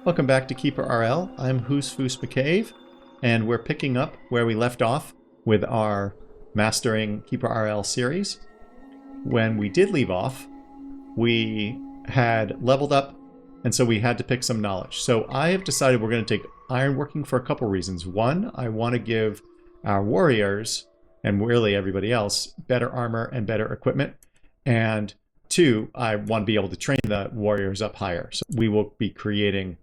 Welcome back to KeeperRL. I'm Hoosfoos, and we're picking up where we left off with our Mastering KeeperRL series. When we did leave off, we had leveled up, and so we had to pick some knowledge. So I have decided we're going to take ironworking for a couple reasons. One, I want to give our warriors, and really everybody else, better armor and better equipment. And two, I want to be able to train the warriors up higher. So we will be creating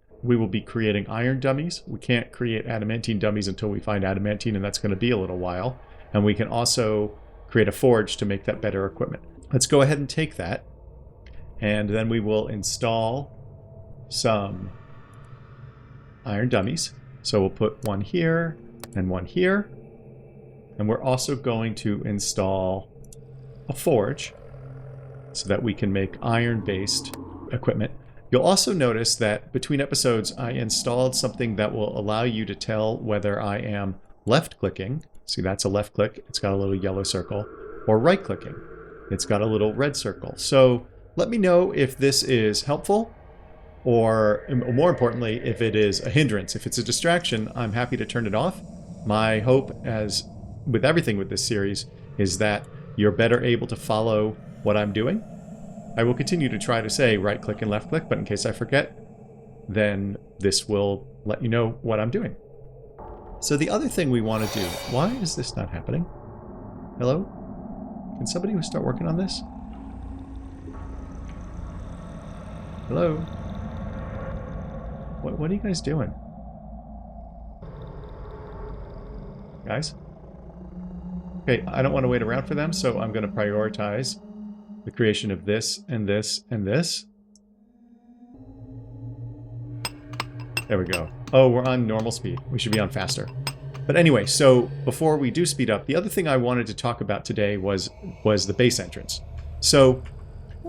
iron dummies. We can't create adamantine dummies until we find adamantine, and that's going to be a little while. And we can also create a forge to make that better equipment. Let's go ahead and take that, and then we will install some iron dummies. So we'll put one here and one here. And we're also going to install a forge so that we can make iron-based equipment. You'll also notice that between episodes, I installed something that will allow you to tell whether I am left-clicking. See, that's a left click. It's got a little yellow circle. Or right-clicking. It's got a little red circle. So let me know if this is helpful, or more importantly, if it is a hindrance. If it's a distraction, I'm happy to turn it off. My hope, as with everything with this series, is that you're better able to follow what I'm doing. I will continue to try to say right click and left click, but in case I forget, then this will let you know what I'm doing. So the other thing we want to do, why is this not happening? Hello? Can somebody start working on this? Hello? What are you guys doing? Guys? Okay, I don't want to wait around for them, so I'm going to prioritize the creation of this and this and this. There we go. Oh, we're on normal speed. We should be on faster. But anyway, so before we do speed up, the other thing I wanted to talk about today was the base entrance. So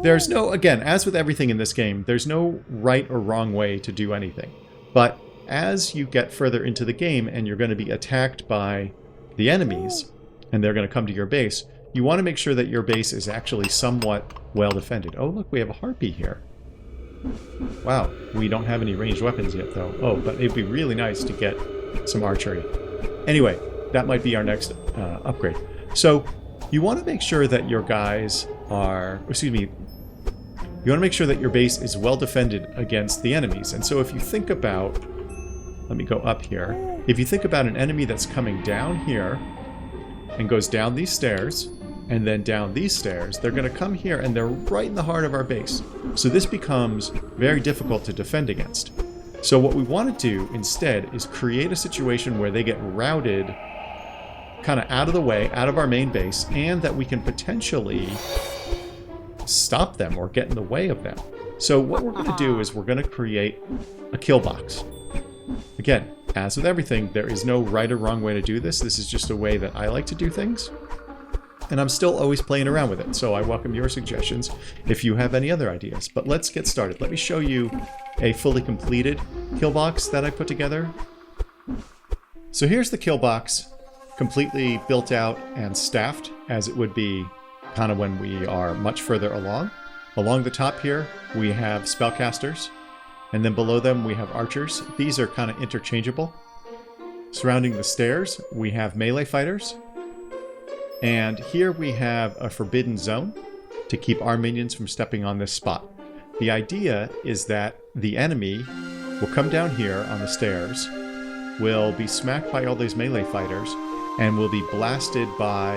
there's no, again, as with everything in this game, there's no right or wrong way to do anything. But as you get further into the game and you're going to be attacked by the enemies, and they're going to come to your base, you want to make sure that your base is actually somewhat well defended. Oh, look, we have a harpy here. Wow, we don't have any ranged weapons yet, though. Oh, but it'd be really nice to get some archery. Anyway, that might be our next upgrade. So you want to make sure that your guys are, you want to make sure that your base is well defended against the enemies. And so if you think about, let me go up here. If you think about an enemy that's coming down here and goes down these stairs and then down these stairs, they're going to come here and they're right in the heart of our base. So this becomes very difficult to defend against. So what we want to do instead is create a situation where they get routed kind of out of the way, out of our main base, and that we can potentially stop them or get in the way of them. So what we're going to do is we're going to create a kill box. Again, as with everything, there is no right or wrong way to do this. This is just a way that I like to do things. And I'm still always playing around with it, so I welcome your suggestions if you have any other ideas. But let's get started. Let me show you a fully completed kill box that I put together. So here's the kill box, completely built out and staffed, as it would be kind of when we are much further along. Along the top here, we have spellcasters, and then below them we have archers. These are kind of interchangeable. Surrounding the stairs, we have melee fighters. And here we have a forbidden zone to keep our minions from stepping on this spot. The idea is that the enemy will come down here on the stairs, will be smacked by all these melee fighters, and will be blasted by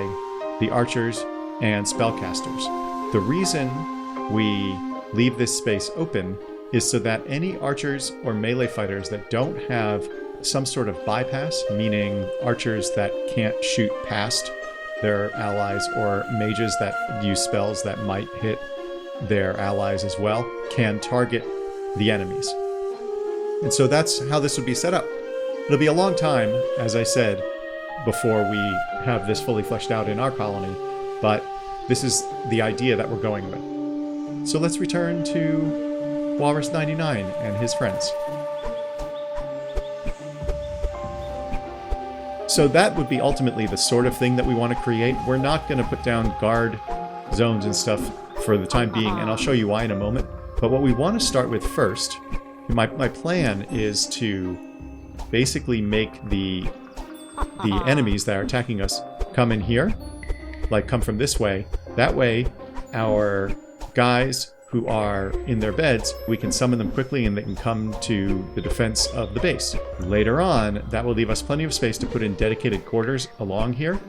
the archers and spellcasters. The reason we leave this space open is so that any archers or melee fighters that don't have some sort of bypass, meaning archers that can't shoot past their allies or mages that use spells that might hit their allies as well, can target the enemies. And so that's how this would be set up. It'll be a long time, as I said, before we have this fully fleshed out in our colony, but this is the idea that we're going with. So let's return to Walrus 99 and his friends. So that would be ultimately the sort of thing that we want to create. We're not going to put down guard zones and stuff for the time being, and I'll show you why in a moment. But what we want to start with first My plan is to basically make the enemies that are attacking us come in here, like come from this way. That way, our guys who are in their beds, we can summon them quickly and they can come to the defense of the base. Later on, that will leave us plenty of space to put in dedicated quarters along here.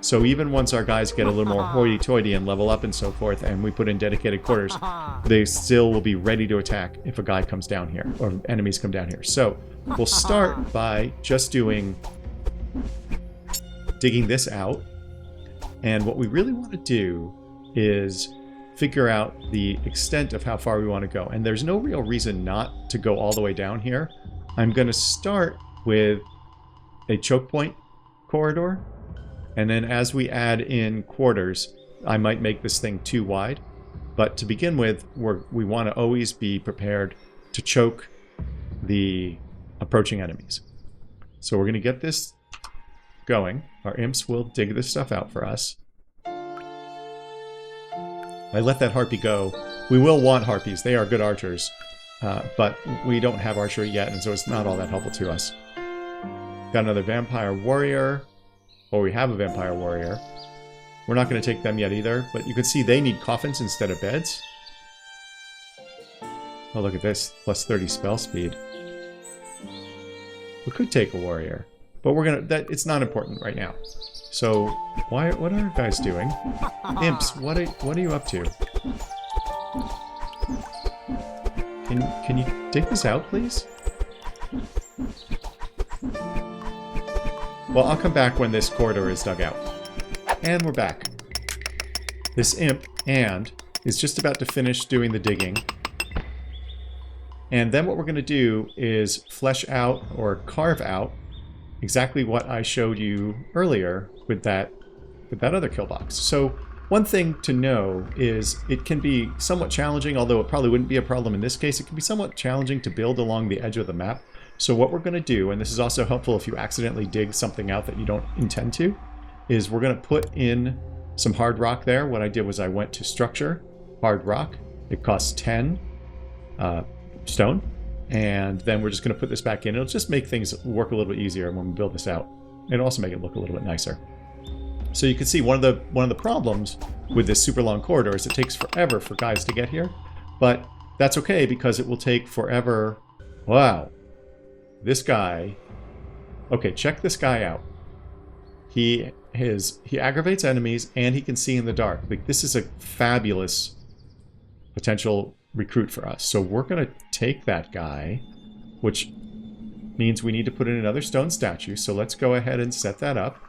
So even once our guys get a little more hoity-toity and level up and so forth, and we put in dedicated quarters, they still will be ready to attack if a guy comes down here, or enemies come down here. So we'll start by just digging this out. And what we really want to do is figure out the extent of how far we want to go. And there's no real reason not to go all the way down here. I'm going to start with a choke point corridor. And then as we add in quarters, I might make this thing too wide. But to begin with, we want to always be prepared to choke the approaching enemies. So we're going to get this going. Our imps will dig this stuff out for us. I let that harpy go. We will want harpies. They are good archers. But we don't have archery yet, and so it's not all that helpful to us. Got another vampire warrior. Or we have a vampire warrior. We're not going to take them yet either, but you can see they need coffins instead of beds. Oh, look at this. Plus 30 spell speed. We could take a warrior, but we're going to... it's not important right now. So, what are our guys doing? Imps, what are you up to? Can you dig this out, please? Well, I'll come back when this corridor is dug out. And we're back. This imp, is just about to finish doing the digging. And then what we're going to do is flesh out or carve out exactly what I showed you earlier with that other Killbox. So one thing to know is it can be somewhat challenging, although it probably wouldn't be a problem in this case. It can be somewhat challenging to build along the edge of the map. So what we're going to do, and this is also helpful if you accidentally dig something out that you don't intend to, is we're going to put in some hard rock there. What I did was I went to structure, hard rock. It costs 10 stone. And then we're just going to put this back in. It'll just make things work a little bit easier when we build this out. It'll also make it look a little bit nicer. So you can see one of the problems with this super long corridor is it takes forever for guys to get here. But that's okay because it will take forever. Wow. This guy. Okay, check this guy out. He aggravates enemies and he can see in the dark. Like, this is a fabulous potential recruit for us. So we're going to take that guy, which means we need to put in another stone statue. So let's go ahead and set that up.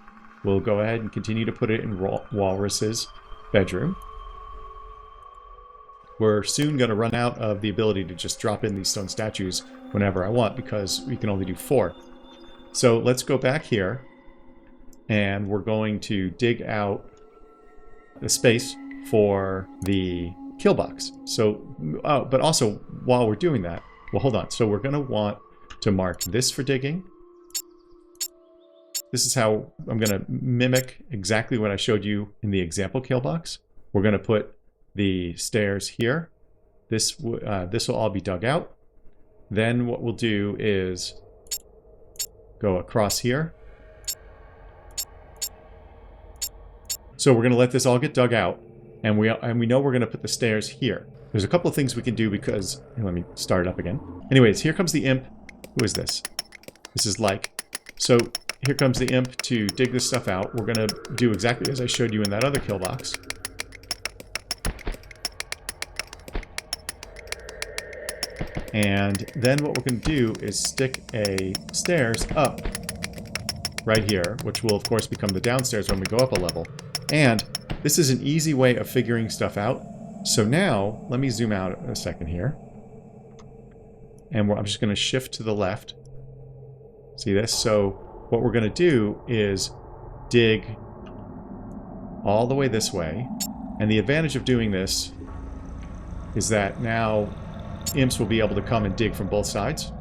We'll go ahead and continue to put it in Walrus's bedroom. We're soon going to run out of the ability to just drop in these stone statues whenever I want because we can only do 4. So let's go back here and we're going to dig out the space for the Killbox. So, but also while we're doing that, well, hold on. So we're going to want to mark this for digging. This is how I'm going to mimic exactly what I showed you in the example Killbox. We're going to put the stairs here. This will all be dug out. Then what we'll do is go across here. So we're going to let this all get dug out. And we know we're going to put the stairs here. There's a couple of things we can do because... Let me start it up again. Anyways, here comes the imp. Who is this? This is like. So here comes the imp to dig this stuff out. We're going to do exactly as I showed you in that other Killbox. And then what we're going to do is stick a stairs up right here, which will of course become the downstairs when we go up a level. And this is an easy way of figuring stuff out. So now, let me zoom out a second here. And I'm just going to shift to the left. See this? So what we're going to do is dig all the way this way. And the advantage of doing this is that now imps will be able to come and dig from both sides.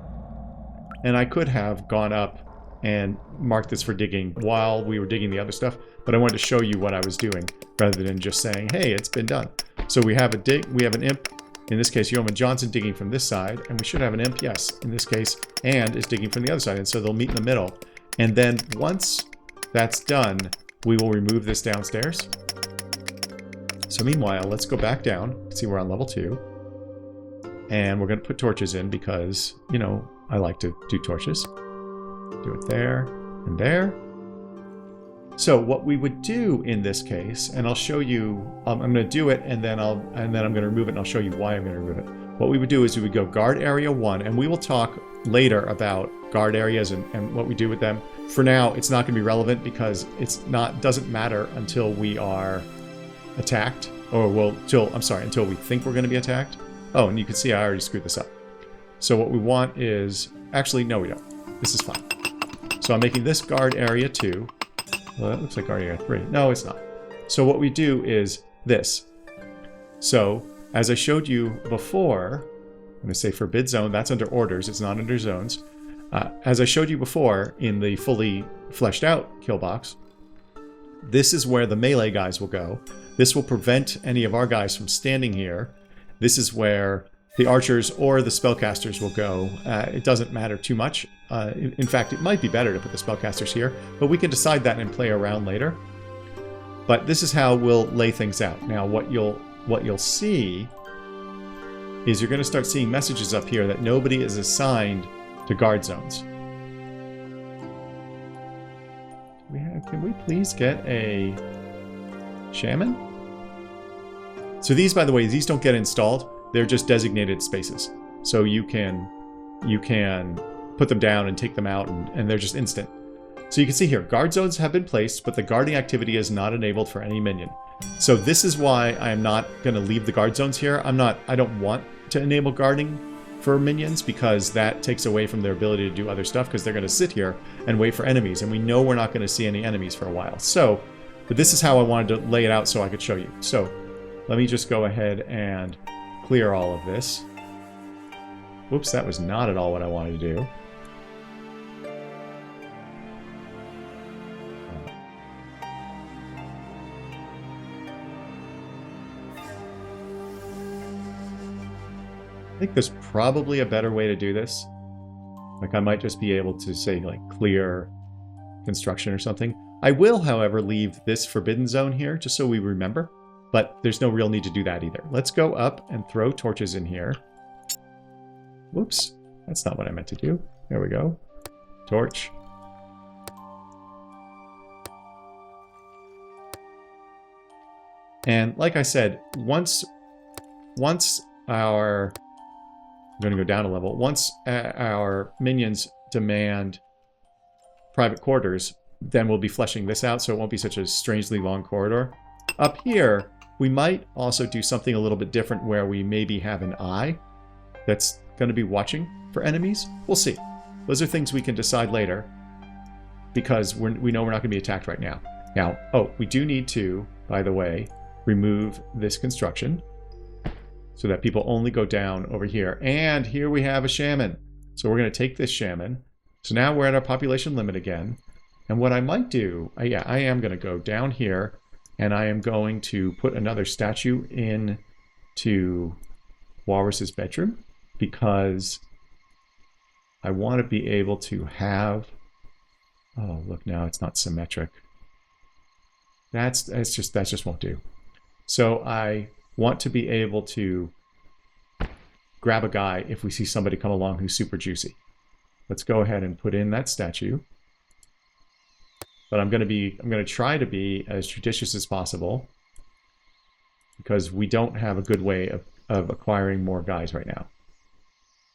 And I could have gone up and marked this for digging while we were digging the other stuff, but I wanted to show you what I was doing rather than just saying, hey, it's been done. So we have an imp in this case, Yeoman Johnson digging from this side, and we should have an imp, yes, in this case, and is digging from the other side, and so they'll meet in the middle. And then once that's done, we will remove this downstairs. So meanwhile, let's go back down. See, we're on level 2. And we're going to put torches in because, you know, I like to do torches. Do it there and there. So what we would do in this case, and I'll show you, I'm going to do it and then I'm going to remove it and I'll show you why I'm going to remove it. What we would do is we would go guard area 1, and we will talk later about guard areas and what we do with them. For now, it's not going to be relevant because doesn't matter until we are attacked, or until we think we're going to be attacked. Oh, and you can see I already screwed this up. So what we want is, actually, no, we don't. This is fine. So I'm making this guard area 2. Well, that looks like guard area 3. No, it's not. So what we do is this. So as I showed you before, I'm going to say forbid zone. That's under orders. It's not under zones. As I showed you before in the fully fleshed out Killbox, this is where the melee guys will go. This will prevent any of our guys from standing here. This is where the archers or the spellcasters will go. It doesn't matter too much. In fact, it might be better to put the spellcasters here, but we can decide that and play around later. But this is how we'll lay things out. Now, what you'll see is you're going to start seeing messages up here that nobody is assigned to guard zones. Can we please get a shaman? So these, by the way, these don't get installed. They're just designated spaces. So you can put them down and take them out, and they're just instant. So you can see here, guard zones have been placed, but the guarding activity is not enabled for any minion. So this is why I am not going to leave the guard zones here. I don't want to enable guarding for minions because that takes away from their ability to do other stuff because they're going to sit here and wait for enemies, and we know we're not going to see any enemies for a while. So, but this is how I wanted to lay it out so I could show you. So let me just go ahead and clear all of this. Oops, that was not at all what I wanted to do. I think there's probably a better way to do this. Like I might just be able to say like clear construction or something. I will, however, leave this forbidden zone here just so we remember, but there's no real need to do that either. Let's go up and throw torches in here. Whoops, that's not what I meant to do. There we go. Torch. And like I said, once our... I'm going to go down a level. Once our minions demand private quarters, then we'll be fleshing this out so it won't be such a strangely long corridor. Up here, we might also do something a little bit different where we maybe have an eye that's going to be watching for enemies. We'll see. Those are things we can decide later because we know we're not going to be attacked right now. Now, oh, we do need to, by the way, remove this construction so that people only go down over here. And here we have a shaman. So we're going to take this shaman. So now we're at our population limit again. And what I might do, I am going to go down here and I am going to put another statue in to Walrus's bedroom because I want to be able to have... Oh, look, now it's not symmetric. That just won't do. So I want to be able to grab a guy if we see somebody come along who's super juicy. Let's go ahead and put in that statue. But I'm going to try to be as judicious as possible because we don't have a good way of acquiring more guys right now.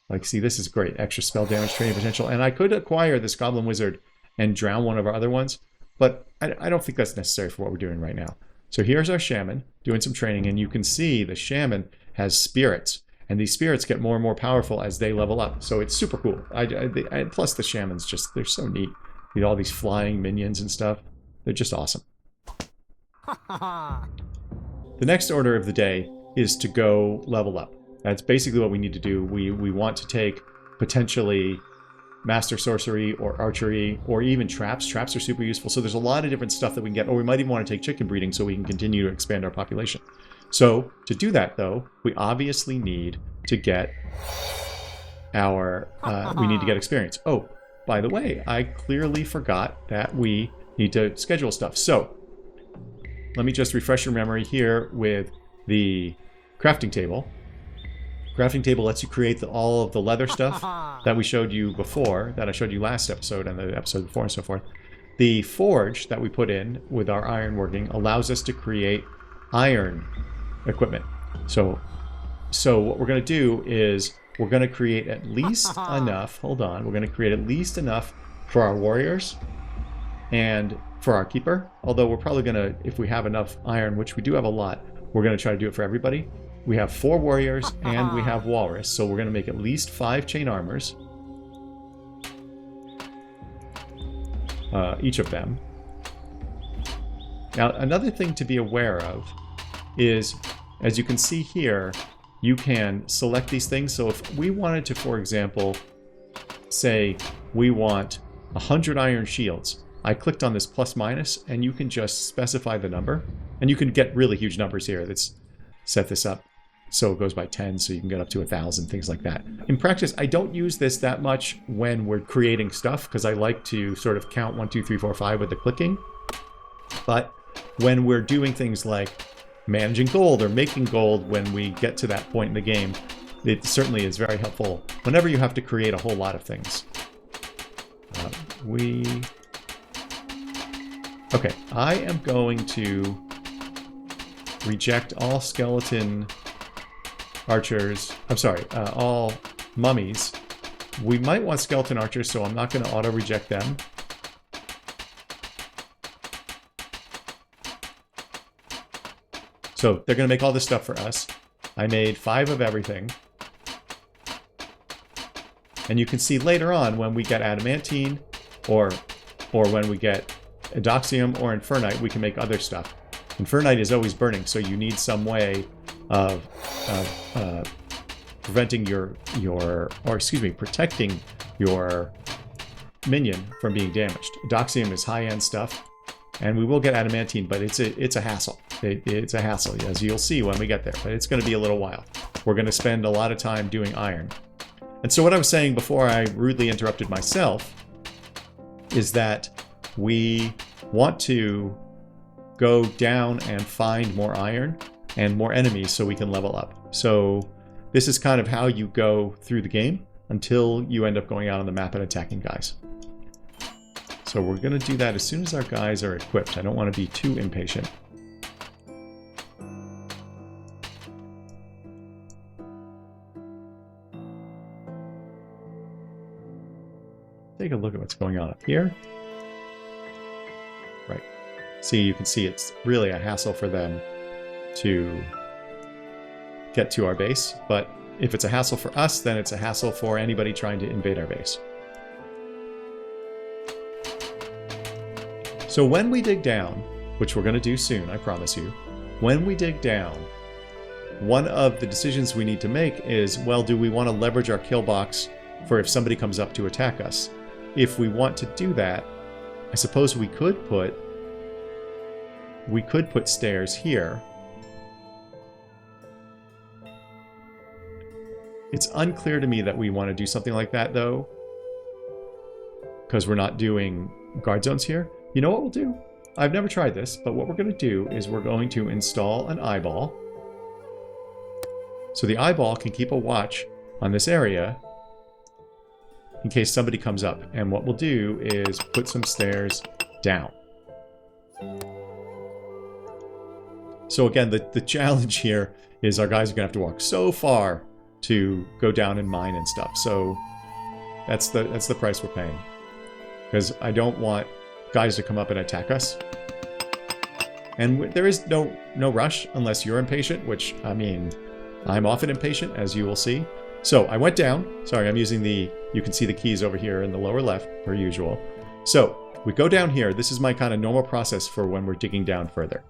Like, see, this is great. Extra spell damage, training potential. And I could acquire this Goblin Wizard and drown one of our other ones, but I don't think that's necessary for what we're doing right now. So here's our shaman doing some training, and you can see the shaman has spirits, and these spirits get more and more powerful as they level up. So it's super cool. Plus the shamans they're so neat. With all these flying minions and stuff. They're just awesome. The next order of the day is to go level up. That's basically what we need to do. We want to take potentially Master Sorcery or Archery or even Traps. Traps are super useful. So there's a lot of different stuff that we can get. Or we might even want to take Chicken Breeding so we can continue to expand our population. So to do that, though, we obviously need to get our we need to get experience. Oh, by the way, I clearly forgot that we need to schedule stuff. So let me just refresh your memory here with the crafting table. Crafting table lets you create all of the leather stuff that we showed you before, that I showed you last episode and the episode before and so forth. The forge that we put in with our iron working allows us to create iron equipment. So what we're going to do is we're going to create at least enough, hold on, we're going to create at least enough for our warriors and for our keeper. Although we're probably going to, if we have enough iron, which we do have a lot, we're going to try to do it for everybody. We have 4 warriors and we have walrus, so we're going to make at least 5 chain armors. Each of them. Now, another thing to be aware of is, as you can see here, you can select these things. So if we wanted to, for example, say we want 100 iron shields, I clicked on this plus minus, and you can just specify the number. And you can get really huge numbers here. Let's set this up so it goes by 10, so you can get up to 1,000, things like that. In practice, I don't use this that much when we're creating stuff, because I like to sort of count 1, 2, 3, 4, 5 with the clicking. But when we're doing things like managing gold or making gold, when we get to that point in the game, it certainly is very helpful whenever you have to create a whole lot of things. Okay, I am going to reject all skeleton archers. I'm sorry, all mummies. We might want skeleton archers, so I'm not going to auto-reject them. So they're going to make all this stuff for us. I made 5 of everything. And you can see later on when we get adamantine or when we get edoxium or infernite, we can make other stuff. Infernite is always burning, so you need some way of preventing protecting your minion from being damaged. Edoxium is high-end stuff, and we will get adamantine, but it's a hassle. It's a hassle, as you'll see when we get there, but it's going to be a little while. We're going to spend a lot of time doing iron. And so what I was saying before I rudely interrupted myself is that we want to go down and find more iron and more enemies so we can level up. So this is kind of how you go through the game until you end up going out on the map and attacking guys. So we're going to do that as soon as our guys are equipped. I don't want to be too impatient. Take a look at what's going on up here. Right. See, you can see it's really a hassle for them to get to our base, but if it's a hassle for us, then it's a hassle for anybody trying to invade our base. So when we dig down, which we're going to do soon, I promise you, when we dig down, one of the decisions we need to make is, well, do we want to leverage our Killbox for if somebody comes up to attack us? If we want to do that, I suppose we could put stairs here. It's unclear to me that we want to do something like that, though, because we're not doing guard zones here. You know what we'll do? I've never tried this, but what we're going to do is we're going to install an eyeball. So the eyeball can keep a watch on this area in case somebody comes up. And what we'll do is put some stairs down. So again, the challenge here is our guys are going to have to walk so far to go down and mine and stuff. So that's the price we're paying. Because I don't want guys to come up and attack us. And there is no rush unless you're impatient, which, I mean, I'm often impatient, as you will see. So I went down. Sorry, I'm using you can see the keys over here in the lower left, per usual. So we go down here. This is my kind of normal process for when we're digging down further.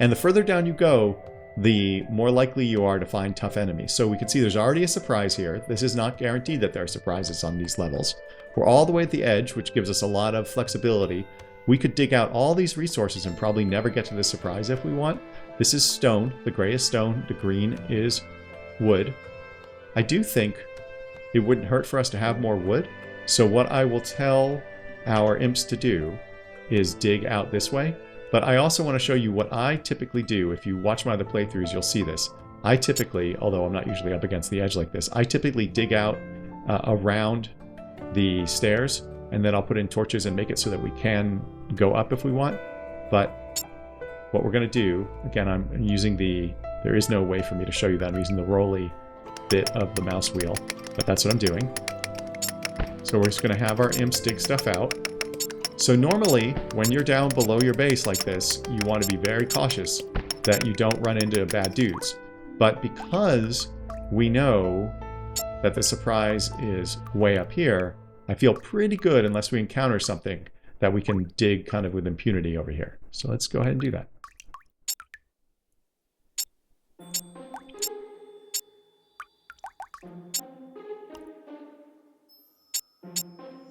And the further down you go, the more likely you are to find tough enemies. So we can see there's already a surprise here. This is not guaranteed that there are surprises on these levels. We're all the way at the edge, which gives us a lot of flexibility. We could dig out all these resources and probably never get to the surprise if we want. This is stone. The gray is stone. The green is wood. I do think it wouldn't hurt for us to have more wood. So what I will tell our imps to do is dig out this way. But I also want to show you what I typically do. If you watch my other playthroughs, you'll see this. I typically, although I'm not usually up against the edge like this, I typically dig out around the stairs, and then I'll put in torches and make it so that we can go up if we want. But what we're going to do, again, I'm using there is no way for me to show you that. I'm using the rolly bit of the mouse wheel, but that's what I'm doing. So we're just going to have our imps dig stuff out. So normally, when you're down below your base like this, you want to be very cautious that you don't run into bad dudes. But because we know that the surprise is way up here, I feel pretty good, unless we encounter something, that we can dig kind of with impunity over here. So let's go ahead and do that.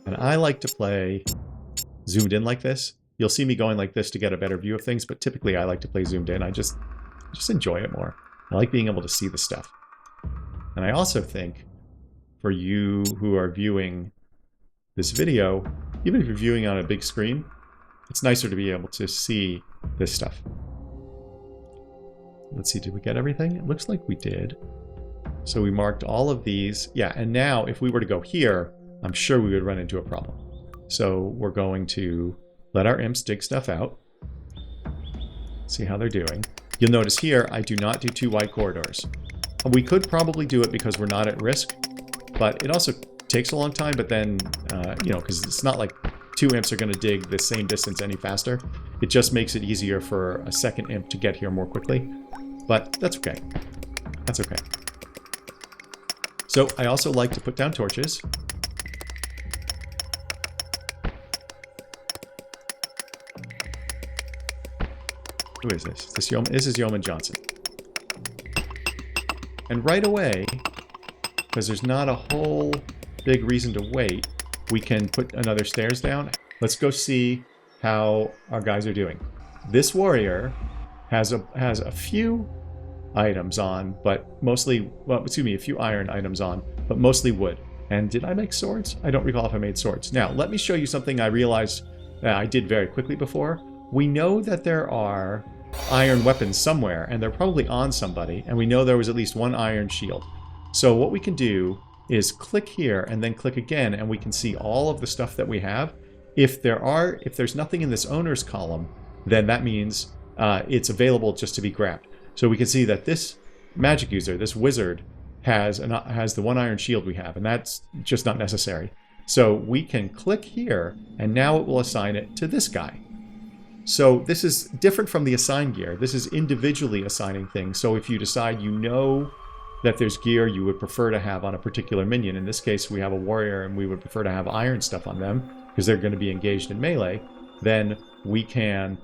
And I like to play zoomed in like this. You'll see me going like this to get a better view of things, but typically I like to play zoomed in. I just enjoy it more. I like being able to see the stuff. And I also think for you who are viewing this video, even if you're viewing on a big screen, it's nicer to be able to see this stuff. Let's see, did we get everything? It looks like we did. So we marked all of these. Yeah, and now if we were to go here, I'm sure we would run into a problem. So we're going to let our imps dig stuff out. See how they're doing. You'll notice here, I do not do 2 wide corridors. We could probably do it because we're not at risk, but it also takes a long time, but then, you know, because it's not like 2 imps are going to dig the same distance any faster. It just makes it easier for a second imp to get here more quickly, but that's okay. That's okay. So I also like to put down torches. Who is this? This is Yeoman Johnson. And right away, because there's not a whole big reason to wait, we can put another stairs down. Let's go see how our guys are doing. This warrior has a few items on, but mostly, well, excuse me, a few iron items on, but mostly wood. And did I make swords? I don't recall if I made swords. Now, let me show you something I realized that I did very quickly before. We know that there are iron weapons somewhere, and they're probably on somebody, and we know there was at least 1 iron shield. So what we can do is click here and then click again, and we can see all of the stuff that we have. If there's nothing in this owner's column, then that means it's available just to be grabbed. So we can see that this magic user, this wizard, has the 1 iron shield we have, and that's just not necessary. So we can click here, and now it will assign it to this guy. So this is different from the assign gear. This is individually assigning things. So if you decide you know that there's gear you would prefer to have on a particular minion, in this case we have a warrior and we would prefer to have iron stuff on them because they're going to be engaged in melee, then we can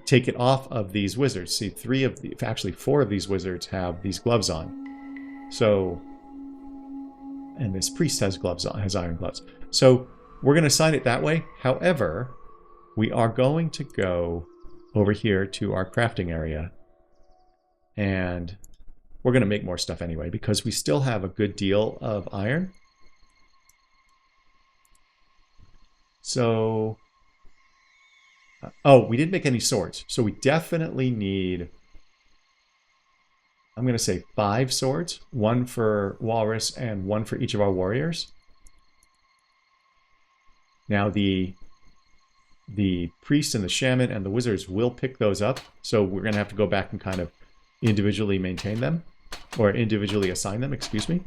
take it off of these wizards. See, 4 of these wizards have these gloves on. So, and this priest has gloves on, has iron gloves. So we're going to assign it that way. However, we are going to go over here to our crafting area, and we're going to make more stuff anyway because we still have a good deal of iron. So, oh, we didn't make any swords. So we definitely need, I'm going to say 5 swords, 1 for Walrus and 1 for each of our warriors. Now the priest and the shaman and the wizards will pick those up, so we're going to have to go back and kind of individually maintain them, or individually assign them, excuse me.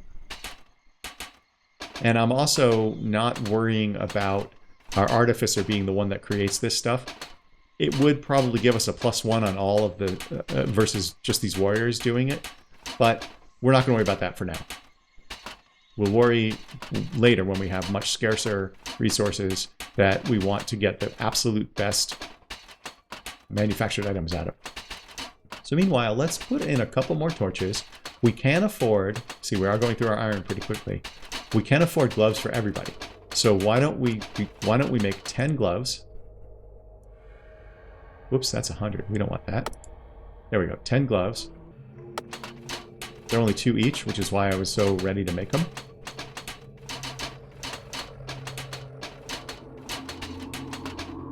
And I'm also not worrying about our artificer being the one that creates this stuff. It would probably give us a +1 on all of the, versus just these warriors doing it, but we're not going to worry about that for now. We'll worry later when we have much scarcer resources that we want to get the absolute best manufactured items out of. So meanwhile, let's put in a couple more torches. We can afford, see, we are going through our iron pretty quickly. We can afford gloves for everybody. So why don't we make 10 gloves? Whoops, that's 100. We don't want that. There we go. 10 gloves. They're only 2 each, which is why I was so ready to make them.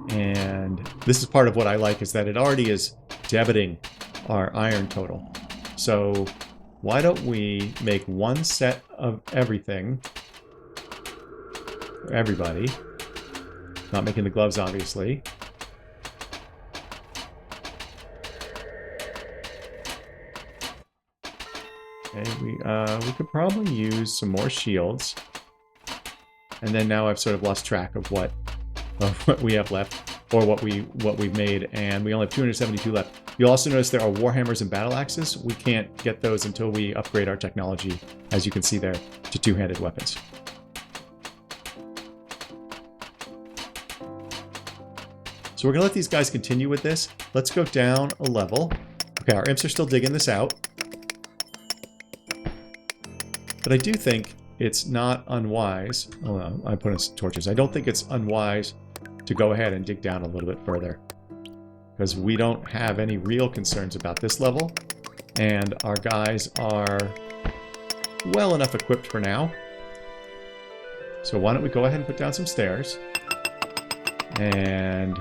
And this is part of what I like, is that it already is debiting our iron total. So why don't we make 1 set of everything for everybody? Not making the gloves, obviously. Okay, we could probably use some more shields. And then now I've sort of lost track of what we have left, or what we've made, and we only have 272 left. You'll also notice there are warhammers and battle axes. We can't get those until we upgrade our technology, as you can see there, to two-handed weapons. So we're gonna let these guys continue with this. Let's go down a level. Okay, our imps are still digging this out. But I do think it's not unwise. Oh, no, I put in some torches. I don't think it's unwise to go ahead and dig down a little bit further, because we don't have any real concerns about this level, and our guys are well enough equipped for now. So why don't we go ahead and put down some stairs. And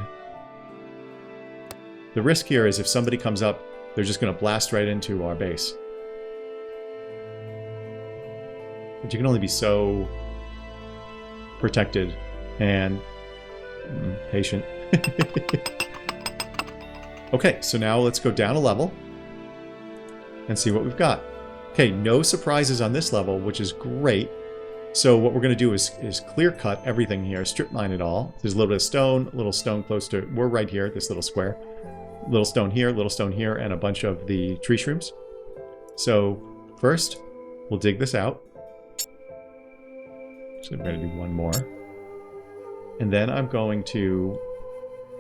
the risk here is if somebody comes up, they're just going to blast right into our base. But you can only be so protected and patient. Okay, so now let's go down a level and see what we've got. Okay, no surprises on this level, which is great. So what we're going to do is clear cut everything here, strip mine it all. There's a little bit of stone, a little stone close to, we're right here, this little square. Little stone here, and a bunch of the tree shrooms. So first, we'll dig this out. So we're going to do one more. And then I'm going to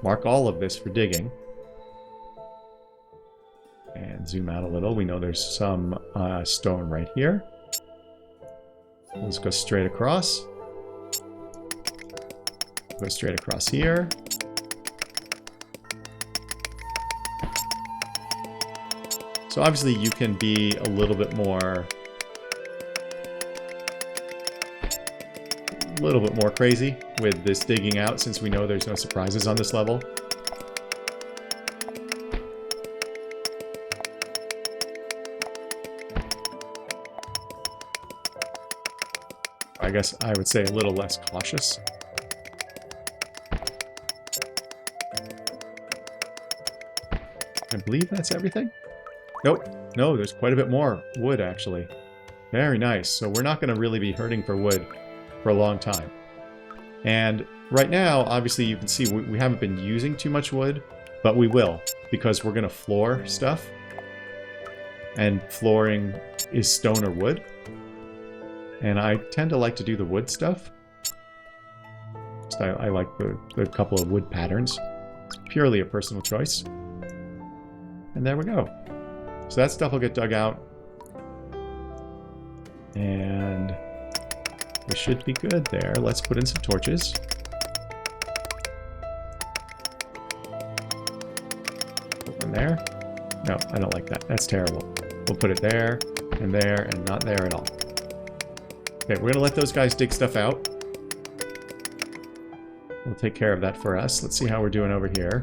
mark all of this for digging. And zoom out a little. We know there's some stone right here. Let's go straight across. Go straight across here. So obviously you can be a little bit more crazy with this digging out, since we know there's no surprises on this level. I guess I would say a little less cautious. I believe that's everything. Nope. No, there's quite a bit more wood, actually. Very nice. So we're not going to really be hurting for wood for a long time. And right now, obviously, you can see we haven't been using too much wood, but we will, because we're going to floor stuff. And flooring is stone or wood. And I tend to like to do the wood stuff. Just I like the couple of wood patterns. It's purely a personal choice. And there we go. So that stuff will get dug out. And we should be good there. Let's put in some torches. Put one there. No, I don't like that. That's terrible. We'll put it there, and not there at all. Okay, we're going to let those guys dig stuff out. We'll take care of that for us. Let's see how we're doing over here.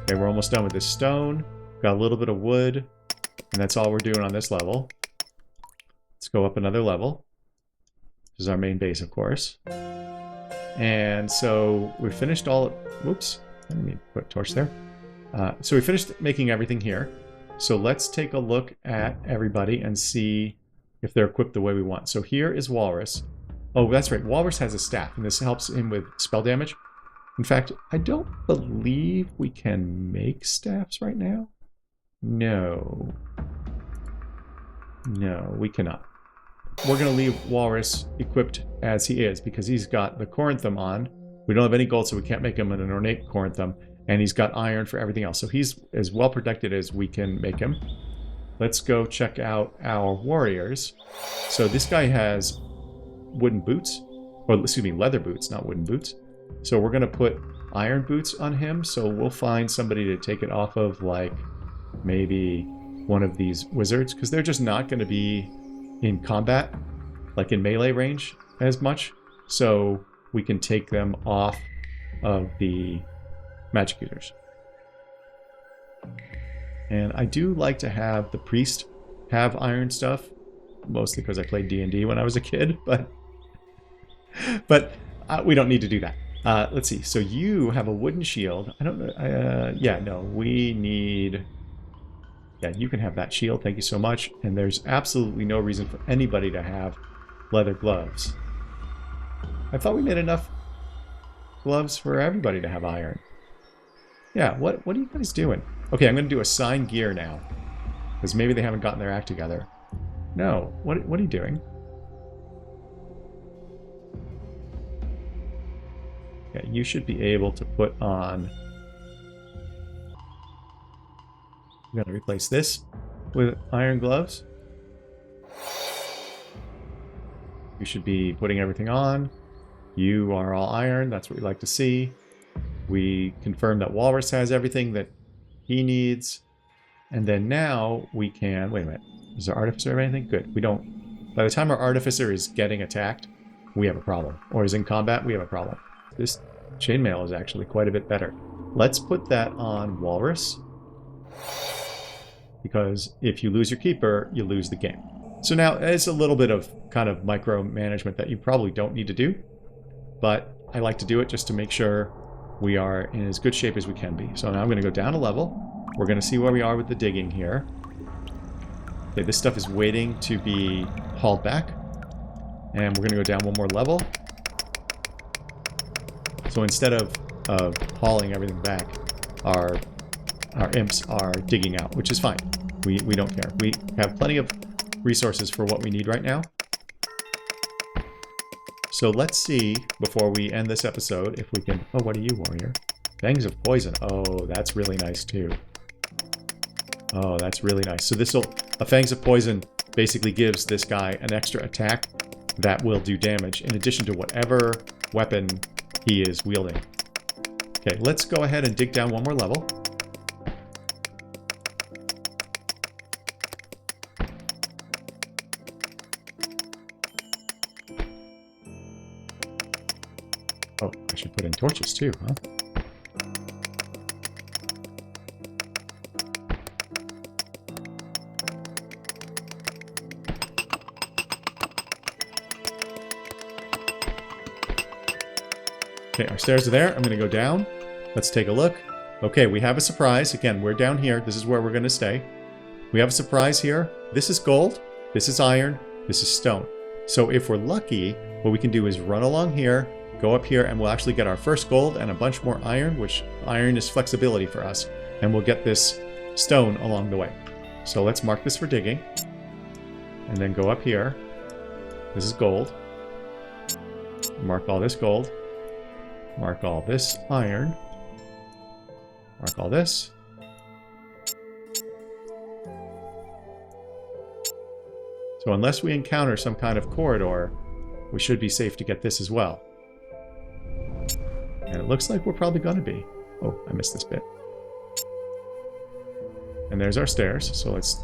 Okay, we're almost done with this stone. Got a little bit of wood, and that's all we're doing on this level. Let's go up another level. This is our main base, of course. And so we finished all... Whoops. Let me put a torch there. So we finished making everything here. So let's take a look at everybody and see if they're equipped the way we want. So here is Walrus. Oh, that's right. Walrus has a staff, and this helps him with spell damage. In fact, I don't believe we can make staffs right now. No. No, we cannot. We're going to leave Walrus equipped as he is, because he's got the Corinthum on. We don't have any gold, so we can't make him an ornate Corinthum. And he's got iron for everything else. So he's as well protected as we can make him. Let's go check out our warriors. So this guy has wooden boots. Or excuse me, leather boots, not wooden boots. So we're going to put iron boots on him. So we'll find somebody to take it off of, like maybe one of these wizards, because they're just not going to be in combat, like in melee range as much. So we can take them off of the magic users. And I do like to have the priest have iron stuff, mostly because I played D&D when I was a kid, but we don't need to do that. Let's see. So you have a wooden shield. I don't know. Yeah, no, we need... Yeah, you can have that shield. Thank you so much. And there's absolutely no reason for anybody to have leather gloves. I thought we made enough gloves for everybody to have iron. Yeah, what are you guys doing? Okay, I'm going to do assign gear now. Because maybe they haven't gotten their act together. No, what are you doing? Yeah, you should be able to put on... I'm going to replace this with iron gloves. You should be putting everything on. You are all iron. That's what we like to see. We confirm that Walrus has everything that he needs. And then now we can... Wait a minute. Does our Artificer have anything? Good. We don't... By the time our Artificer is getting attacked, we have a problem. Or is in combat, we have a problem. This chainmail is actually quite a bit better. Let's put that on Walrus. Because if you lose your Keeper, you lose the game. So now it's a little bit of kind of micromanagement that you probably don't need to do. But I like to do it just to make sure we are in as good shape as we can be. So now I'm going to go down a level. We're going to see where we are with the digging here. Okay, this stuff is waiting to be hauled back. And we're going to go down one more level. So instead of hauling everything back, our imps are digging out, which is fine. We don't care. We have plenty of resources for what we need right now. So let's see, before we end this episode, if we can... Oh, what are you, warrior? Fangs of Poison. Oh, that's really nice, too. Oh, that's really nice. So a Fangs of Poison basically gives this guy an extra attack that will do damage, in addition to whatever weapon he is wielding. Okay, let's go ahead and dig down one more level. Oh, I should put in torches too, huh? Okay, our stairs are there. I'm going to go down. Let's take a look. Okay, we have a surprise. Again, we're down here. This is where we're going to stay. We have a surprise here. This is gold. This is iron. This is stone. So if we're lucky, what we can do is run along here, go up here, and we'll actually get our first gold and a bunch more iron, which iron is flexibility for us. And we'll get this stone along the way. So let's mark this for digging. And then go up here. This is gold. Mark all this gold. Mark all this iron. Mark all this. So unless we encounter some kind of corridor, we should be safe to get this as well. And it looks like we're probably going to be. Oh, I missed this bit. And there's our stairs, so let's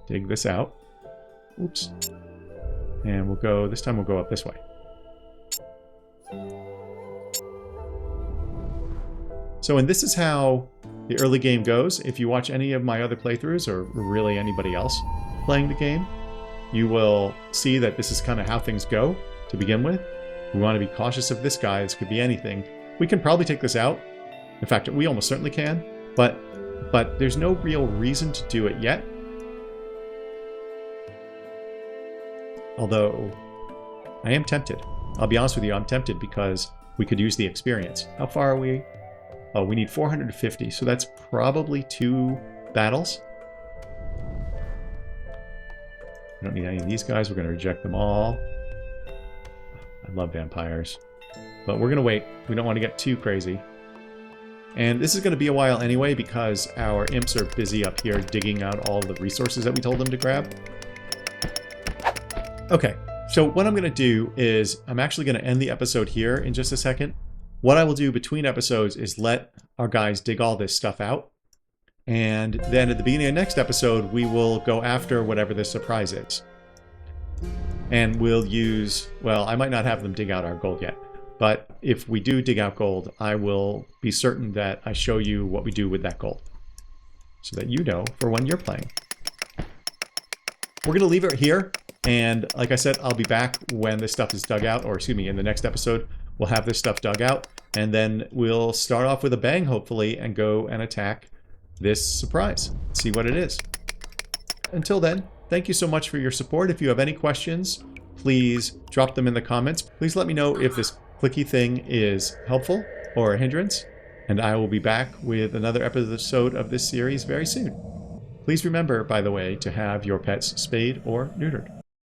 dig this out. Oops. And we'll go, this time we'll go up this way. So, and this is how the early game goes. If you watch any of my other playthroughs, or really anybody else playing the game, you will see that this is kind of how things go to begin with. We want to be cautious of this guy. This could be anything. We can probably take this out. In fact, we almost certainly can. But there's no real reason to do it yet. Although, I am tempted. I'll be honest with you, I'm tempted because we could use the experience. How far are we? Oh, we need 450, so that's probably 2 battles. We don't need any of these guys. We're going to reject them all. I love vampires. But we're going to wait. We don't want to get too crazy. And this is going to be a while anyway because our imps are busy up here digging out all the resources that we told them to grab. Okay, so what I'm going to do is I'm actually going to end the episode here in just a second. what I will do between episodes is let our guys dig all this stuff out. And then at the beginning of next episode, we will go after whatever the surprise is. And we'll use, well, I might not have them dig out our gold yet. But if we do dig out gold, I will be certain that I show you what we do with that gold, so that you know for when you're playing. We're going to leave it here. And like I said, I'll be back when this stuff is dug out, or excuse me, in the next episode, we'll have this stuff dug out. And then we'll start off with a bang, hopefully, and go and attack this surprise. See what it is. Until then, thank you so much for your support. If you have any questions, please drop them in the comments. Please let me know if this clicky thing is helpful or a hindrance. And I will be back with another episode of this series very soon. Please remember, by the way, to have your pets spayed or neutered.